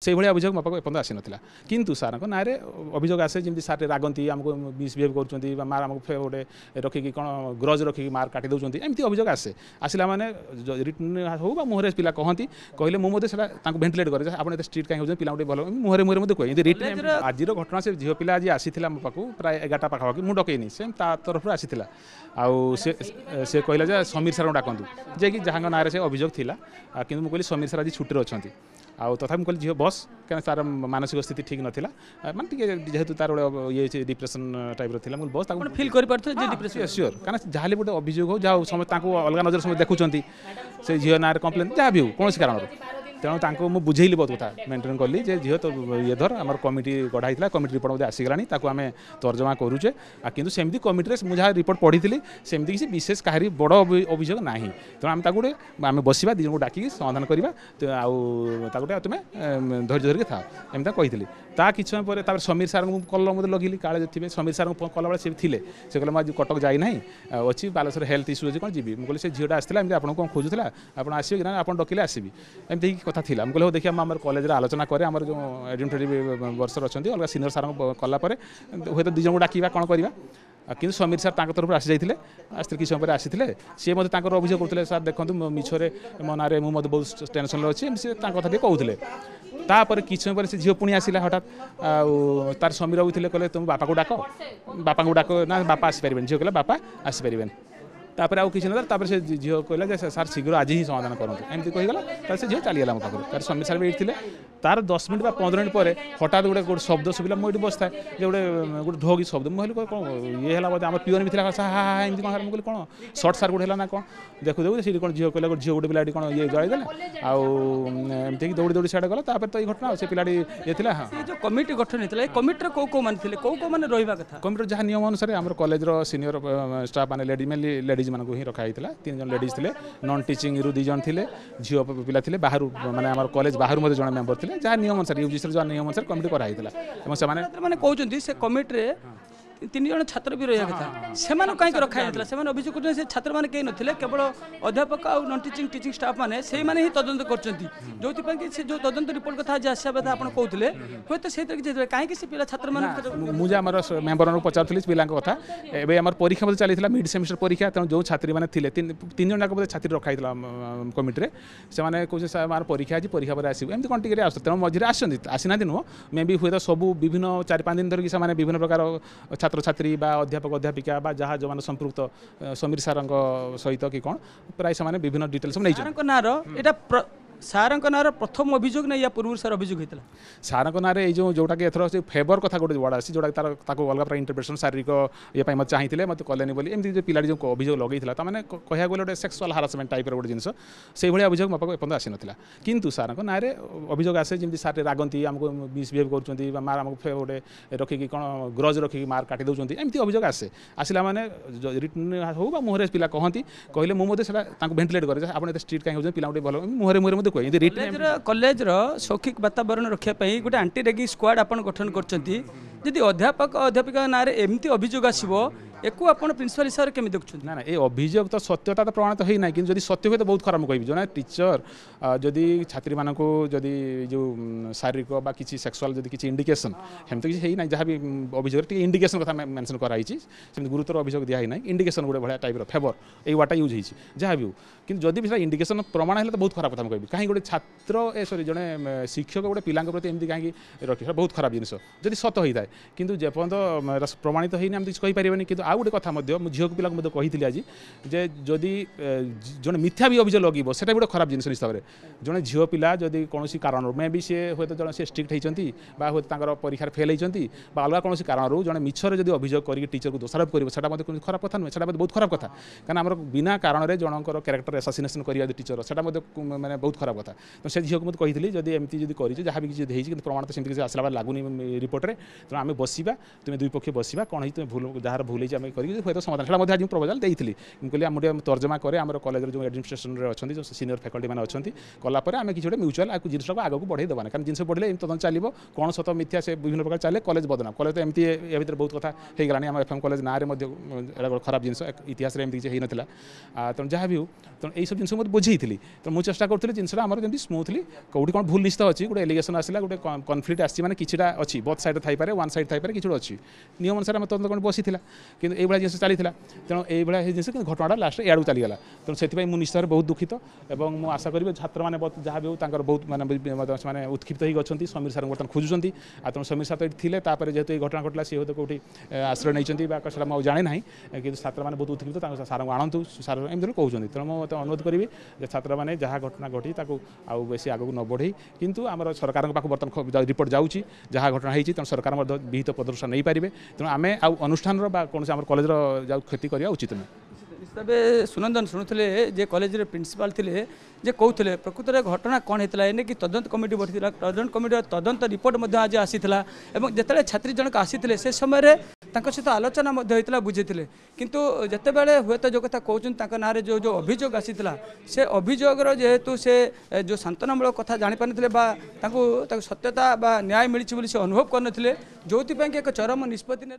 से भाई अभियोग मो पाक एपर्तन आसी नाला किंतु सार ना अभियोग आसे जमी सार रागती आमको मिसबिहेव कर मार आमको गोटे रखिकी कौन ग्रज रखिकी मार्क काटी दौरान एमती अभियोग आसे आसला मैंने रिटर्न हो मुहरे पिला कहती कहले मुझे भेन्टिलेट करे आप स्ट्रीट कहीं पिला भल मुहरे मुहरे मत कहे रिटर्न आज घटना से झील पिला आज आसी मो पाक प्राय 11टा पाखापाखि मुझे डकईनी से तरफ आसी से कहला समीर सार डाकतु जे कि जहाँ ना से अभियोग थिला कि मुझे समीर सार आज छुट्टी अच्छा आउ तथा मुझे झील बस क्या तार मानसिक स्थिति ठीक नाला मानते जेहेतु तार ये डिप्रेशन टाइप रहा मुझे बस फिल कर श्योर क्या जहाँ गोटे अभियोग हो जहाँ समस्त अलग नजर समस्त देखुं से झील ना कम्प्लेन जहाँ भी हो कौन कारण तेणु मुझे बुझेली बहुत कथा मेन्टेन कली झील तो ये धर आम कमिटी गढ़ाई कमिटी रिपोर्ट मुझे आसीगला आम तर्जमा करुचे कि सेमती कमिटी मुझे जहाँ रिपोर्ट पढ़ी सेमती किसी विशेष कहारी बड़ अभियोग ना तेणु आम गोटे आम बसवा दिज को डाक समाधान करवा गोटे तुम्हें धैर्य धरिक था एमती कही ता कि समय पर समीर सार को कल मत लगिली काले थे समीर सार को कला बेले थे से कहले आज कटक जाई ना अच्छी बालेश्वर हेल्थ इश्यू अच्छी कौन जी मुझे से झीटा आसाला एमती आपको कौन खोजुला आप आसवे कि आप डकिले आसबि एमती कथा थी मुझे देखिए आम कॉलेज आलोचना करें आम जो एडमिनिस्ट्रेटिव वर्षर अच्छा अलग सीनियर सार कलापर हूँ तो दिज को डाक कौन करवा कि समीर सार तरफ आसी जाते आसते किसी समय आसी सी मत अभियोग करते सार देखो मिछरे मो ना मुझे बहुत टेंशन अच्छी सी कथा कहते तापर किसी समय से झील पुणी आसला हठात तार समीर बाबू थे कहले तुम बापा को डाक ना बापा आसपारे झील कहला बापा आसपारे तापर आउ किसी ना से झील कहला सार शीघ्र आज ही समाधान करते एमती कहीगला से झील चलीगला मो पाखे तार समीर सार भी ये तार 10 मिनट 15 मिनट पर हठात गोटे शब्द शुभिला मुझे बसता गोटे गोटे ढोगी शब्द मुझे कौन ये है बोलते आम पिओन भी था हाँ एमती कौन मुझे कौन सर्ट सार्किट है ना कौन देखु देखु सी कौन झील कहला झील गोटे पिला कौन ये जलैदेला आमती दौड़ी दौड़ी सियाड़े गला तापर तो ये घटना से पिला ये था हाँ जो कमिटी गठन होता है कमिटी कौ मैंने कौ रहा कथा कमिटी जहाँ नियम अनुसार आम कॉलेज सीनियर स्टाफ मैंने लेडीज मानक ही रखाई 3 जन लेडीज थे नॉन टीचिंग रु 2 जन थे झील पिला थे बाहर माने आम कॉलेज बाहर जन मेम्बर थे जहाँ नियम अनुसार यूजीसी जहाँ नियम अनुसार कमिटी कराई मैंने कहते से कमिटी 3 जन छात्र भी रहा कथा से कहीं रखा जाता है अभियोग कर छात्र मैंने कहीं नथिले केवल अध्यापक और नॉन टीचिंग टीचिंग स्टाफ मैंने से ही तदंत कर जो जो तदंत रिपोर्ट कथा आज आसा कथा आप कहते हूँ तो से कहीं से पिला छात्र मुझे आम मेम्बर पचारूली पिला कथा एवं आम परीक्षा चली मिड सेमिस्टर परीक्षा तेणु जो छात्री मैंने थे 3 जन जाक छात्री रखाई कमिटी से कहे मार परीक्षा आज परीक्षा पर आसो एमती कौन टिके आस तेणु मझे आसीना नुह मे भी हुए तो सब विभिन्न 4-5 दिन धरिकी से विभिन्न प्रकार छात्र छात्री बा अध्यापक अध्यापिका बा जहाँ जो संपृक्त समीर सार सहित कि कौन प्राय से विभिन्न डिटेल्स नहीं सार ना प्रथम अभियोग ना या पूर्व सार अभियोग होता सार ना जोटा कि एथर से फेवर कथा गोटे वर्ड आसी जोटा तार अलग प्रकार इंटरप्रिटेशन शारीरिक ये मत चाहिए मत कलेनि बोली एमती पिला जो अभियोग लगे मैंने कह गले सेक्सुअल हारासमेंट टाइप गोटे जिन से भाई अभियोग मो पाक एपर्तन आसी नाला किंतु सार ना अभियोग आसे जमी सार रागती आमको मिसबिहेव कर मार आमको गोटे रखिकी कौन ग्रज रखिकी मार्क काटी दौरान एमती अभियोग आसे आसला मैंने रिटर्न हो मुहरे पिला कहती कहले मुझे भेन्टिलेट करे आप स्ट्रीट कहीं पिला भल मुहरे मुहरे कॉलेज शौक्षिक वातावरण रखापी गोटे आंटी रेगिंग स्क्वाड आप गठन कर अध्यापक अध्यापिका ना एमती अभियोग आसो एक प्रिंसिपल हिसाब से देखुं ना ये अभियोग तो सत्यता तो प्रमाणित हो ना कि सत्य हुए तो बहुत खराब कहि जो टीचर जदि छात्री मानक जदि जो शारीरिक बा किसी सेक्सुअल जदि किसी इंडिकेशन हेमती किसी ना जहाँ भी अभियोग इंडिकेशन कथा मेंशन कराई गुरुतर अभियोग दिया ना इंडिकेशन गोटे भाया टाइप फेवर ये वाटा यूज होती जहाँ भी हो कि जदि भी इंडिकेशन प्रमाण है तो बहुत खराब कथा कहि कहीं गोटे छात्र सॉरी जड़े शिक्षक गोटे पिला प्रति एमती कहीं रखी बहुत खराब जिन जदि सत होता है कि जेपर्यंत प्रमाणित होना एमती कहींपारे कि आउ गोटे कथा झील पिला कही आज जे जदि जड़े मिथ्या भी अभियोग लगे से गोटे खराब जिन हिसाब से जड़े झील पिला जदि कौन कारण मे भी सी हूँ तो सी स्ट्रिक्ट होती हूँ परीक्षा फेल होती अलग कौन कारण जड़े मिछरे जब अभियोग कर टीचर को दोषारोप कर खराब कथा नुहे बहुत खराब कथा क्या आम बिना कारण जनकर कैरेक्टर एसासिनेशन करिया टीचर से मैंने बहुत खराब कथा तो से झील को मुझे कही जब एमती जब जहाँ भी किसी प्रमाण तो सेमती किसी आसला लगुनि रिपोर्ट में तेनाली आम बसवा तुम्हें दुई पक्ष बसवा कौन तुम भूल जार भूल आम कर समाधान से आज प्रपोजाल देती कहली आम तर्जमा करे आम कलेज जो एडमिनिस्ट्रेशन अच्छी जो सीनियर फैकल्टी मैंने अच्छा कलापर आम किसी गोटे म्यूचुआल जिन आगे बढ़े देवा कारण जिन बढ़े तदन चलो कौन सत मिथ्या से विभिन्न प्रकार चले कलेज बदनाम कलेज तो एमती या भर बहुत कथा हो गलानी आम एफएम कलेज ना खराब जिन इतिहास एमती किसी होता तेणु जहाँ भी हो तेणु यही सब जिन मुझे बुझे तो मुझे चेष्टा करी जिनसा आम जमी स्मूथली कौटी कौन भूल निश्चित अच्छी गोटे एलिगेसन आसला गोटे कनफ्लिक्ट आसी मैंने किसीटा अच्छी बोथ साइड थी वन साइड थी किसी अच्छी नियम अनुसार आम तदन कौन बसी कि ये जिन चली तेणु ये जिन घटना लास्ट याड़ू चलीगला तेणु से निश्चित बहुत दुखित और मुझे आशा करी छात्र मैंने जहाँ भी हो बहुत मैंने उत्क्षिप्त होती समीर सार बर्तमान खोजुंट तेणु समीर सार तो थे जेहतु ये घटना घटला सी हूँ कौटी आश्रय नहीं मुझे जाने ना कि छात्र मैंने बहुत उत्क्षिप्त सार को आणतु सार एमती कहते तेणु मुझे अनुरोध करी छात्र मैंने जहाँ घटना घटी आउ बेसी आगू न बढ़े किंतु आम सरकार पाक बर्तमान रिपोर्ट जाऊँगी जहाँ घटना होती तेणु सरकार विहित पदक्षेप नहीं पारे तेणु आम आनुष्ठान कौन आम कलेज क्षति करवा उचित नुह तबे सुनंदन शुणुले जे कॉलेज रे प्रिंसिपल थिले जे कहते प्रकृत में घटना कौन होता है कि तदंत कमिटी बढ़ी तदंत कमिटी तदंत रिपोर्ट आज आसीला और जिते छात्री जनक आसी से समय सहित आलोचना होता बुझे किंतु जिते बड़े हुए तो जो कथा कहते ना जो जो अभियोग आसीला से अभियोगर जेहेतु से जो सांत्वनामूलक कथा जापारे सत्यता न्याय मिली से अनुभव करते जो एक चरम निष्पत्ति